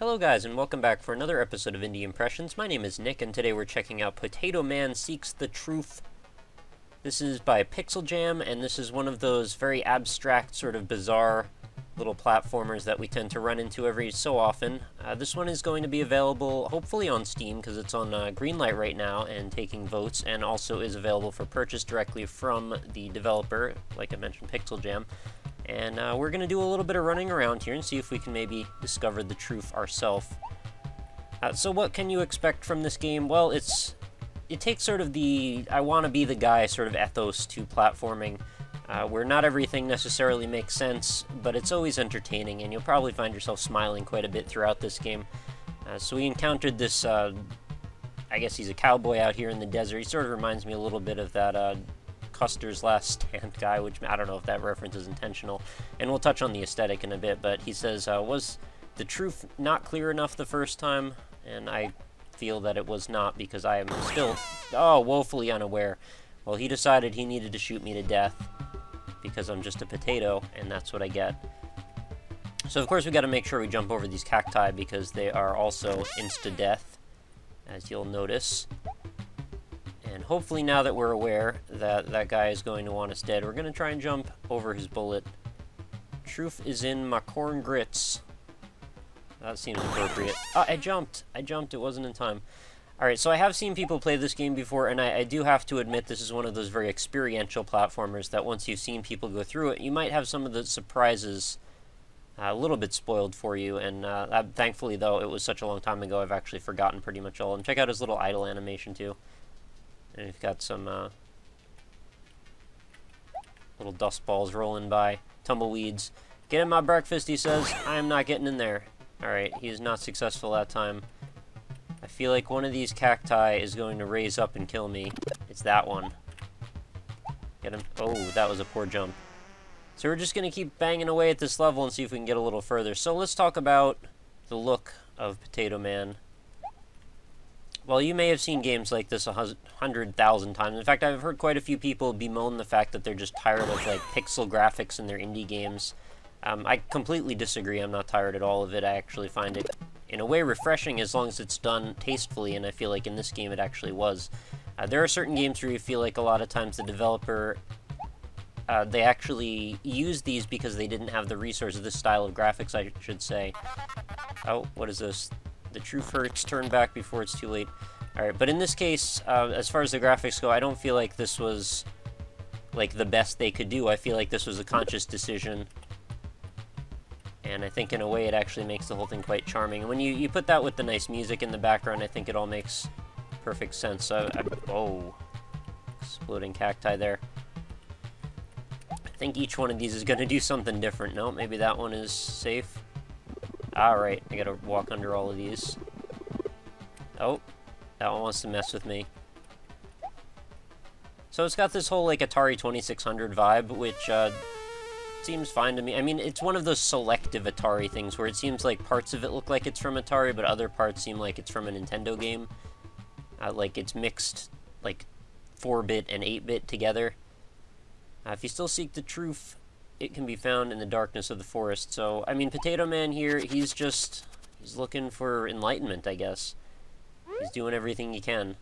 Hello guys, and welcome back for another episode of Indie Impressions. My name is Nick, and today we're checking out Potatoman Seeks The Troof. This is by Pixeljam, and this is one of those very abstract, sort of bizarre little platformers that we tend to run into every so often. This one is going to be available, hopefully on Steam, because it's on Greenlight right now and taking votes, and also is available for purchase directly from the developer, like I mentioned, Pixeljam. And we're going to do a little bit of running around here and see if we can maybe discover the truth ourselves. So what can you expect from this game? Well, it takes sort of the I want to be the guy sort of ethos to platforming, where not everything necessarily makes sense, but it's always entertaining, and you'll probably find yourself smiling quite a bit throughout this game. So we encountered this, I guess he's a cowboy out here in the desert. He sort of reminds me a little bit of that Custer's Last Stand guy, which I don't know if that reference is intentional, and we'll touch on the aesthetic in a bit, but he says, was the truth not clear enough the first time? And I feel that it was not, because I am still, woefully unaware. Well, he decided he needed to shoot me to death, because I'm just a potato, and that's what I get. So of course we gotta make sure we jump over these cacti, because they are also insta-death, as you'll notice. And hopefully now that we're aware that that guy is going to want us dead, we're going to try and jump over his bullet. Truth is in my corn grits. That seems appropriate. I jumped! It wasn't in time. Alright, so I have seen people play this game before, and I do have to admit this is one of those very experiential platformers that once you've seen people go through it, you might have some of the surprises a little bit spoiled for you, and thankfully, though, it was such a long time ago, I've actually forgotten pretty much all. And check out his little idle animation, too. And we've got some little dust balls rolling by. Tumbleweeds. Get in my breakfast, he says. I am not getting in there. Alright, he is not successful that time. I feel like one of these cacti is going to raise up and kill me. It's that one. Get him. Oh, that was a poor jump. So we're just going to keep banging away at this level and see if we can get a little further. So let's talk about the look of Potatoman. Well, you may have seen games like this 100,000 times. In fact, I've heard quite a few people bemoan the fact that they're just tired of, like, pixel graphics in their indie games. I completely disagree. I'm not tired at all of it. I actually find it, in a way, refreshing as long as it's done tastefully, and I feel like in this game it actually was. There are certain games where you feel like a lot of times the developer, they actually used these because they didn't have the resources, this style of graphics, I should say. Oh, what is this? The truth hurts, turn back before it's too late. Alright, but in this case, as far as the graphics go, I don't feel like this was, like, the best they could do. I feel like this was a conscious decision. And I think, in a way, it actually makes the whole thing quite charming. And when you put that with the nice music in the background, I think it all makes perfect sense. Oh, exploding cacti there. I think each one of these is going to do something different. No, maybe that one is safe. Alright, I gotta walk under all of these. Oh, that one wants to mess with me. So it's got this whole, like, Atari 2600 vibe, which, seems fine to me. I mean, it's one of those selective Atari things where it seems like parts of it look like it's from Atari, but other parts seem like it's from a Nintendo game. Like, it's mixed, like, 4-bit and 8-bit together. If you still seek the truth, it can be found in the darkness of the forest. So, I mean, Potatoman here, he's looking for enlightenment, I guess. He's doing everything he can.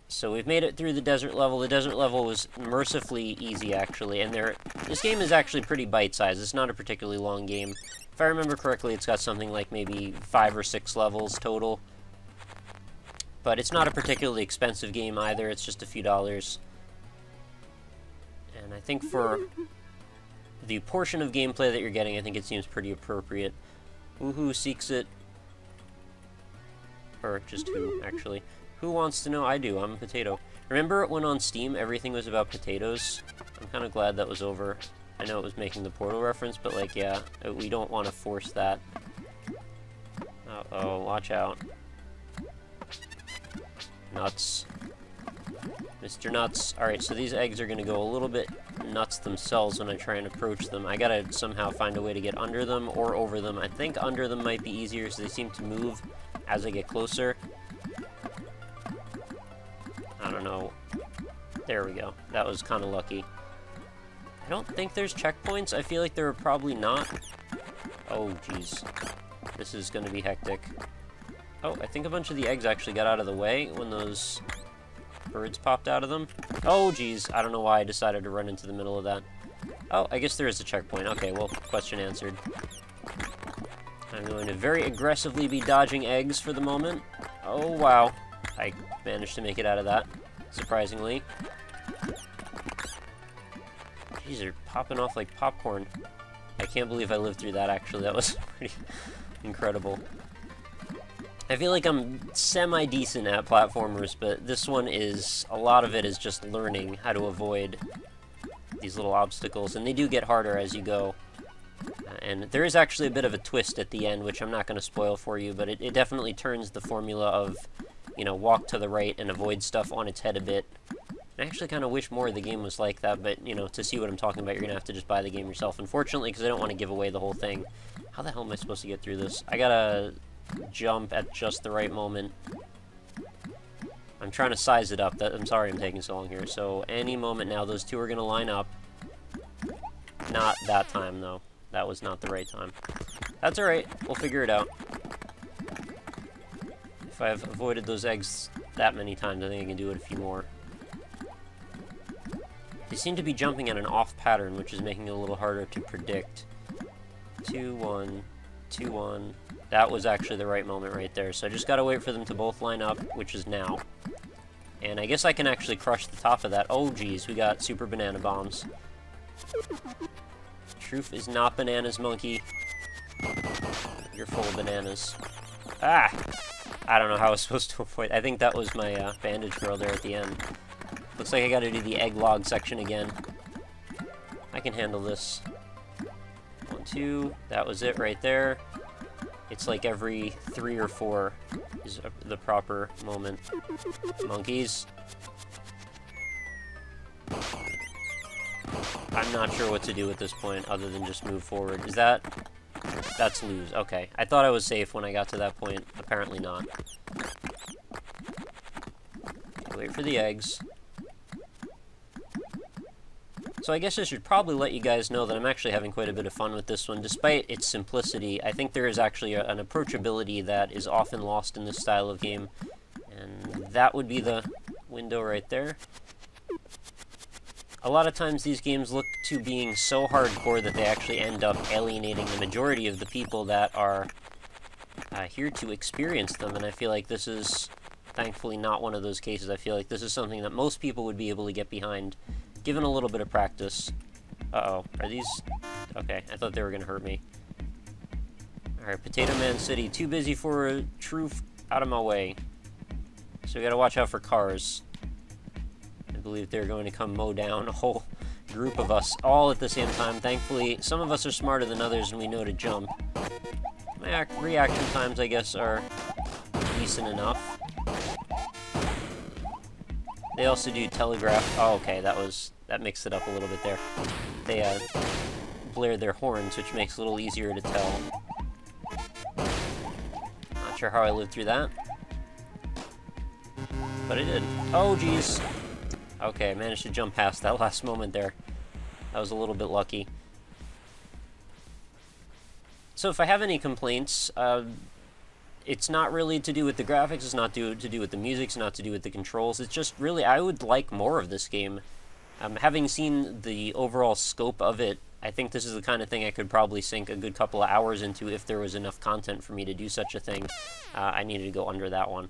So we've made it through the desert level. The desert level was mercifully easy, actually, and this game is actually pretty bite-sized. It's not a particularly long game. If I remember correctly, it's got something like maybe 5 or 6 levels total. But it's not a particularly expensive game either. It's just a few dollars. And I think for the portion of gameplay that you're getting, I think it seems pretty appropriate. Woohoo seeks it. Or just who, actually. Who wants to know? I do. I'm a potato. Remember when on Steam everything was about potatoes? I'm kind of glad that was over. I know it was making the Portal reference, but, like, yeah, we don't want to force that. Uh-oh, watch out. Nuts. Mr. Nuts. Alright, so these eggs are going to go a little bit nuts themselves when I try and approach them. I gotta somehow find a way to get under them or over them. I think under them might be easier, so they seem to move as I get closer. I don't know. There we go. That was kind of lucky. I don't think there's checkpoints. I feel like there are probably not. Oh, jeez. This is going to be hectic. Oh, I think a bunch of the eggs actually got out of the way when those birds popped out of them. Oh, geez. I don't know why I decided to run into the middle of that. Oh, I guess there is a checkpoint. Okay, well, question answered. I'm going to very aggressively be dodging eggs for the moment. Oh, wow. I managed to make it out of that, surprisingly. Jeez, they're popping off like popcorn. I can't believe I lived through that, actually. That was pretty incredible. I feel like I'm semi-decent at platformers, but this one is, a lot of it is just learning how to avoid these little obstacles, and they do get harder as you go. And there is actually a bit of a twist at the end, which I'm not going to spoil for you, but it definitely turns the formula of, you know, walk to the right and avoid stuff on its head a bit. I actually kind of wish more of the game was like that, but, you know, to see what I'm talking about, you're going to have to just buy the game yourself, unfortunately, because I don't want to give away the whole thing. How the hell am I supposed to get through this? I gotta jump at just the right moment. I'm trying to size it up. I'm sorry I'm taking so long here. So, any moment now, those two are going to line up. Not that time, though. That was not the right time. That's alright. We'll figure it out. If I've avoided those eggs that many times, I think I can do it a few more. They seem to be jumping at an off pattern, which is making it a little harder to predict. 2, 1, 2, 1. That was actually the right moment right there. So I just gotta wait for them to both line up, which is now. And I guess I can actually crush the top of that. Oh, geez, we got super banana bombs. Truth is not bananas, monkey. You're full of bananas. Ah! I don't know how I was supposed to avoid. I think that was my bandage girl there at the end. Looks like I gotta do the egg log section again. I can handle this. 1, 2. That was it right there. It's like every 3 or 4 is the proper moment. Monkeys. I'm not sure what to do at this point other than just move forward. Is that... That's lose. Okay. I thought I was safe when I got to that point. Apparently not. Okay, wait for the eggs. So I guess I should probably let you guys know that I'm actually having quite a bit of fun with this one. Despite its simplicity, I think there is actually an approachability that is often lost in this style of game. And that would be the window right there. A lot of times these games look to being so hardcore that they actually end up alienating the majority of the people that are here to experience them, and I feel like this is thankfully not one of those cases. I feel like this is something that most people would be able to get behind, given a little bit of practice. Uh-oh, are these... Okay, I thought they were going to hurt me. Alright, Potatoman City, too busy for a truth, out of my way. So we gotta watch out for cars. I believe they're going to come mow down a whole group of us all at the same time. Thankfully, some of us are smarter than others and we know to jump. My reaction times, I guess, are decent enough. They also do telegraph. Oh, okay, that mixed it up a little bit there. They blare their horns, which makes it a little easier to tell. Not sure how I lived through that, but I did. Oh, geez. Okay, I managed to jump past that last moment there. That was a little bit lucky. So if I have any complaints, it's not really to do with the graphics, it's not to do with the music, it's not to do with the controls. It's just really, I would like more of this game. Having seen the overall scope of it, I think this is the kind of thing I could probably sink a good couple of hours into if there was enough content for me to do such a thing. I needed to go under that one.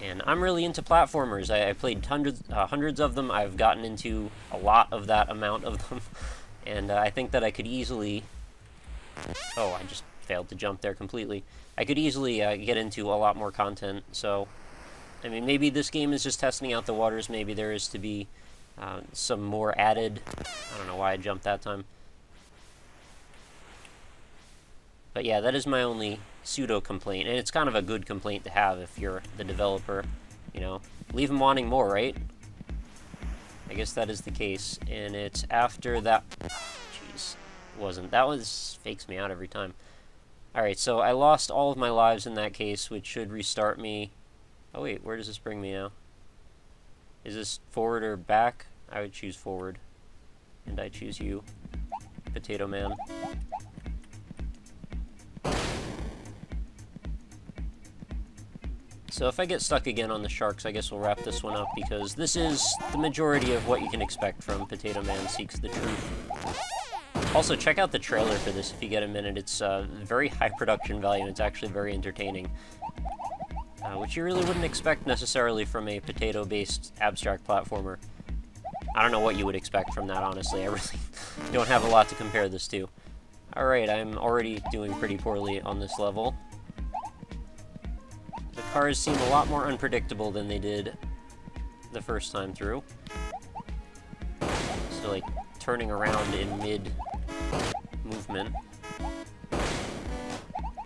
And I'm really into platformers. I played hundreds of them. I've gotten into a lot of that amount of them. And I think that I could easily... Oh, I just failed to jump there completely. I could easily get into a lot more content. So, I mean, maybe this game is just testing out the waters. Maybe there is to be some more added... I don't know why I jumped that time. But yeah, that is my only pseudo-complaint, and it's kind of a good complaint to have if you're the developer, you know. Leave them wanting more, right? I guess that is the case, and it's after that... Jeez, wasn't. That fakes me out every time. Alright, so I lost all of my lives in that case, which should restart me. Oh wait, where does this bring me now? Is this forward or back? I would choose forward. And I choose you, Potato Man. So if I get stuck again on the sharks, I guess we'll wrap this one up, because this is the majority of what you can expect from Potatoman Seeks the Troof. Also, check out the trailer for this if you get a minute. It's very high production value, and it's actually very entertaining. Which you really wouldn't expect necessarily from a potato-based abstract platformer. I don't know what you would expect from that, honestly. I really don't have a lot to compare this to. Alright, I'm already doing pretty poorly on this level. The cars seem a lot more unpredictable than they did the first time through. So, like, turning around in mid-movement.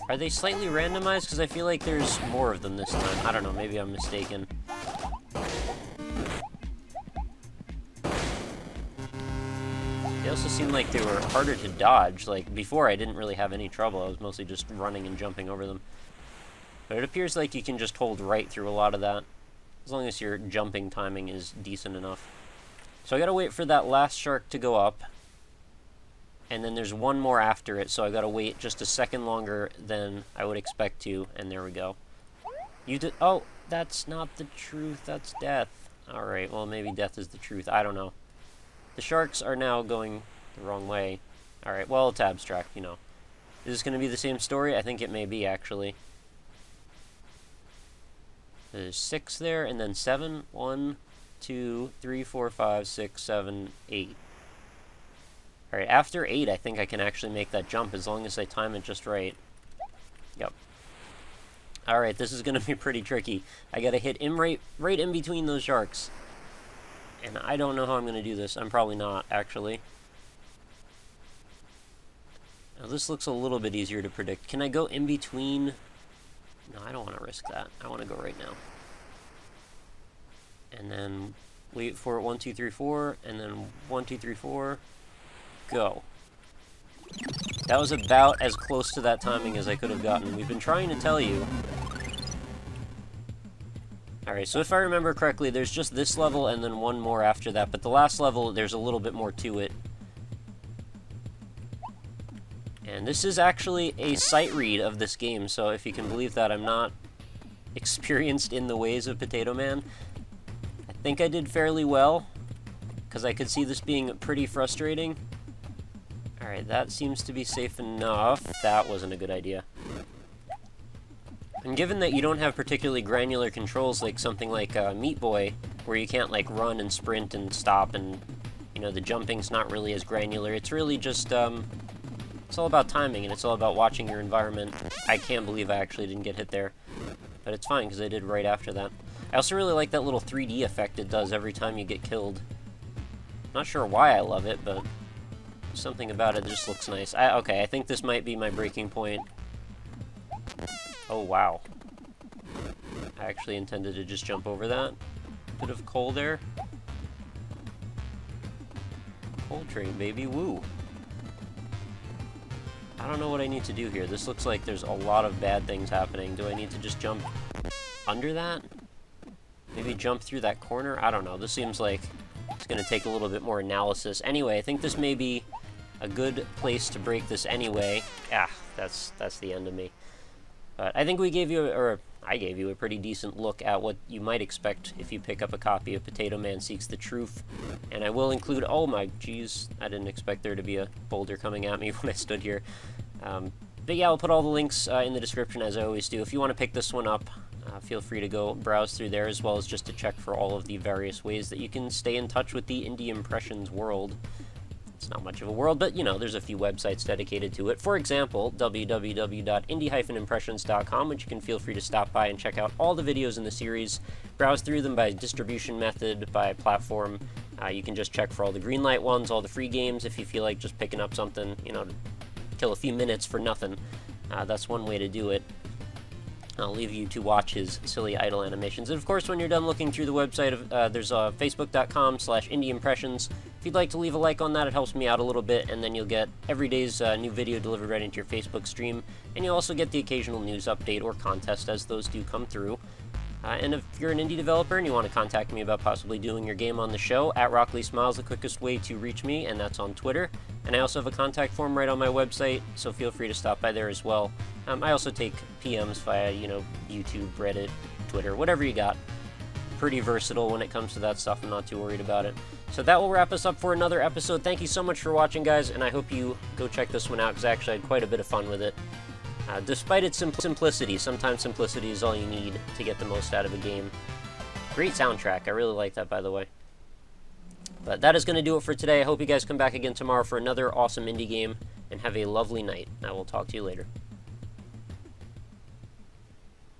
Are they slightly randomized? Because I feel like there's more of them this time. I don't know, maybe I'm mistaken. They also seem like they were harder to dodge. Like, before I didn't really have any trouble. I was mostly just running and jumping over them. But it appears like you can just hold right through a lot of that, as long as your jumping timing is decent enough. So I gotta wait for that last shark to go up, and then there's one more after it, so I gotta wait just a second longer than I would expect to, and there we go. You did— oh, that's not the truth, that's death. Alright, well maybe death is the truth, I don't know. The sharks are now going the wrong way. Alright, well it's abstract, you know. Is this gonna be the same story? I think it may be, actually. There's 6 there, and then 7. 1, 2, 3, 4, 5, 6, 7, 8. Alright, after 8, I think I can actually make that jump, as long as I time it just right. Yep. Alright, this is gonna be pretty tricky. I gotta hit him right in between those sharks. And I don't know how I'm gonna do this. I'm probably not, actually. Now, this looks a little bit easier to predict. Can I go in between? No, I don't want to risk that. I want to go right now. And then wait for it. 1, 2, 3, 4, and then 1, 2, 3, 4. Go. That was about as close to that timing as I could have gotten. We've been trying to tell you. Alright, so if I remember correctly, there's just this level and then one more after that, but the last level, there's a little bit more to it. And this is actually a sight read of this game, so if you can believe that, I'm not experienced in the ways of Potatoman. I think I did fairly well, because I could see this being pretty frustrating. Alright, that seems to be safe enough. That wasn't a good idea. And given that you don't have particularly granular controls like something like Meat Boy, where you can't like run and sprint and stop, and you know, the jumping's not really as granular, it's really just it's all about timing, and it's all about watching your environment. I can't believe I actually didn't get hit there. But it's fine, because I did right after that. I also really like that little 3D effect it does every time you get killed. Not sure why I love it, but something about it just looks nice. Okay, I think this might be my breaking point. Oh, wow. I actually intended to just jump over that. Bit of coal there. Coal train, baby, woo. I don't know what I need to do here. This looks like there's a lot of bad things happening. Do I need to just jump under that? Maybe jump through that corner? I don't know. This seems like it's going to take a little bit more analysis. Anyway, I think this may be a good place to break this anyway. Ah, that's the end of me. But I think we gave you, or I gave you a pretty decent look at what you might expect if you pick up a copy of Potatoman Seeks the Troof. And I will include, oh my geez, I didn't expect there to be a boulder coming at me when I stood here. But yeah, I'll put all the links in the description, as I always do. If you want to pick this one up, feel free to go browse through there, as well as just to check for all of the various ways that you can stay in touch with the Indie Impressions world. It's not much of a world, but, you know, there's a few websites dedicated to it. For example, www.indie-impressions.com, which you can feel free to stop by and check out all the videos in the series. Browse through them by distribution method, by platform. You can just check for all the greenlight ones, all the free games, if you feel like just picking up something, you know, to kill a few minutes for nothing. That's one way to do it. I'll leave you to watch his silly idle animations. And of course, when you're done looking through the website, there's facebook.com/indieimpressions. If you'd like to leave a like on that, it helps me out a little bit, and then you'll get every day's new video delivered right into your Facebook stream, and you'll also get the occasional news update or contest as those do come through. And if you're an indie developer and you want to contact me about possibly doing your game on the show, at RockLeeSmile is the quickest way to reach me, and that's on Twitter. And I also have a contact form right on my website, so feel free to stop by there as well. I also take PMs via, you know, YouTube, Reddit, Twitter, whatever you got. Pretty versatile when it comes to that stuff. I'm not too worried about it. So that will wrap us up for another episode. Thank you so much for watching, guys, and I hope you go check this one out, because I actually had quite a bit of fun with it. Despite its simplicity, sometimes simplicity is all you need to get the most out of a game. Great soundtrack. I really like that, by the way. But that is going to do it for today. I hope you guys come back again tomorrow for another awesome indie game, and have a lovely night. I will talk to you later.